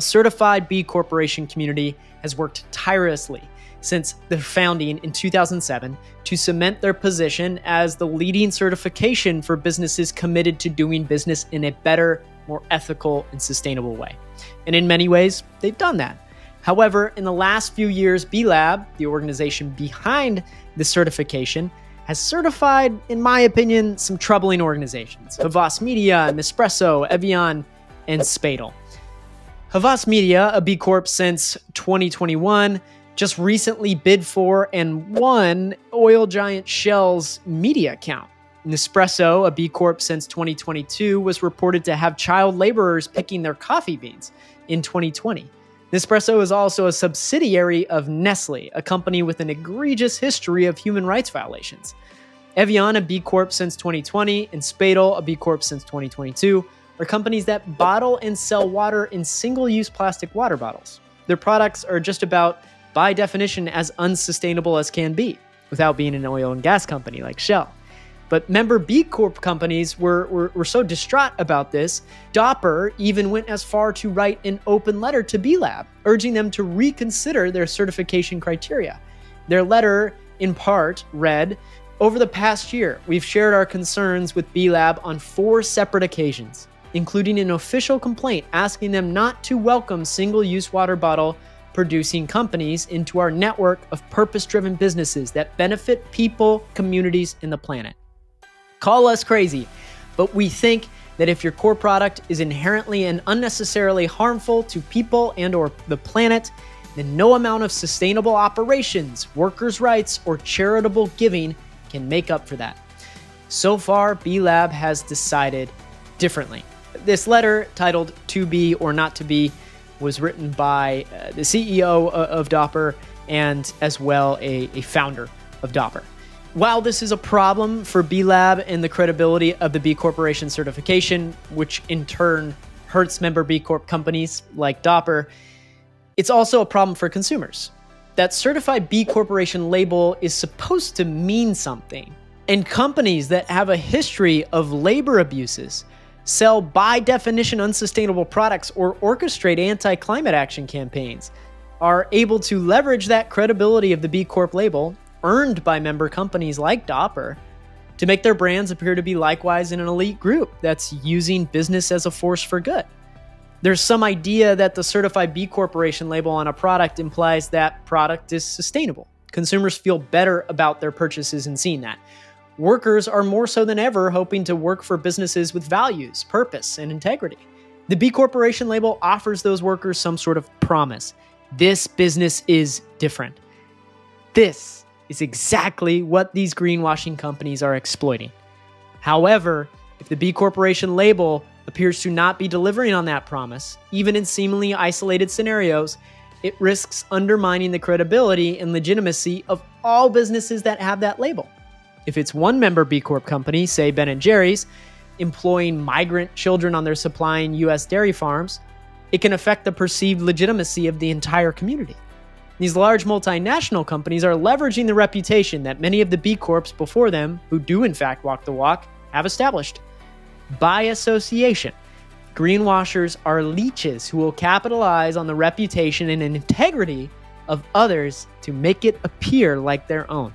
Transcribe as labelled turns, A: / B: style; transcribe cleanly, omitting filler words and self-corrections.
A: The certified B Corporation community has worked tirelessly since their founding in 2007 to cement their position as the leading certification for businesses committed to doing business in a better, more ethical, and sustainable way. And in many ways, they've done that. However, in the last few years, B Lab, the organization behind this certification, has certified, in my opinion, some troubling organizations: Havas Media, Nespresso, Evian, and Spadel. Havas Media, a B Corp since 2021, just recently bid for and won oil giant Shell's media account. Nespresso, a B Corp since 2022, was reported to have child laborers picking their coffee beans in 2020. Nespresso is also a subsidiary of Nestle, a company with an egregious history of human rights violations. Evian, a B Corp since 2020, and Spadel, a B Corp since 2022, are companies that bottle and sell water in single-use plastic water bottles. Their products are just about, by definition, as unsustainable as can be, without being an oil and gas company like Shell. But member B Corp companies were so distraught about this, Dopper even went as far to write an open letter to B Lab, urging them to reconsider their certification criteria. Their letter, in part, read, "Over the past year, we've shared our concerns with B Lab on 4 separate occasions, including an official complaint asking them not to welcome single-use water bottle producing companies into our network of purpose-driven businesses that benefit people, communities, and the planet. Call us crazy, but we think that if your core product is inherently and unnecessarily harmful to people and or the planet, then no amount of sustainable operations, workers' rights, or charitable giving can make up for that." So far, B Lab has decided differently. This letter, titled "To Be or Not to Be," was written by the CEO of Dopper and as well a founder of Dopper. While this is a problem for B Lab and the credibility of the B Corporation certification, which in turn hurts member B Corp companies like Dopper, it's also a problem for consumers. That certified B Corporation label is supposed to mean something, and companies that have a history of labor abuses, sell by definition unsustainable products, or orchestrate anti-climate action campaigns are able to leverage that credibility of the B Corp label, earned by member companies like Dopper, to make their brands appear to be likewise in an elite group that's using business as a force for good. There's some idea that the certified B Corporation label on a product implies that product is sustainable. Consumers feel better about their purchases in seeing that. Workers are more so than ever hoping to work for businesses with values, purpose, and integrity. The B Corporation label offers those workers some sort of promise. This business is different. This is exactly what these greenwashing companies are exploiting. However, if the B Corporation label appears to not be delivering on that promise, even in seemingly isolated scenarios, it risks undermining the credibility and legitimacy of all businesses that have that label. If it's one member B Corp company, say Ben & Jerry's, employing migrant children on their supplying U.S. dairy farms, it can affect the perceived legitimacy of the entire community. These large multinational companies are leveraging the reputation that many of the B Corps before them, who do in fact walk the walk, have established. By association, greenwashers are leeches who will capitalize on the reputation and integrity of others to make it appear like their own.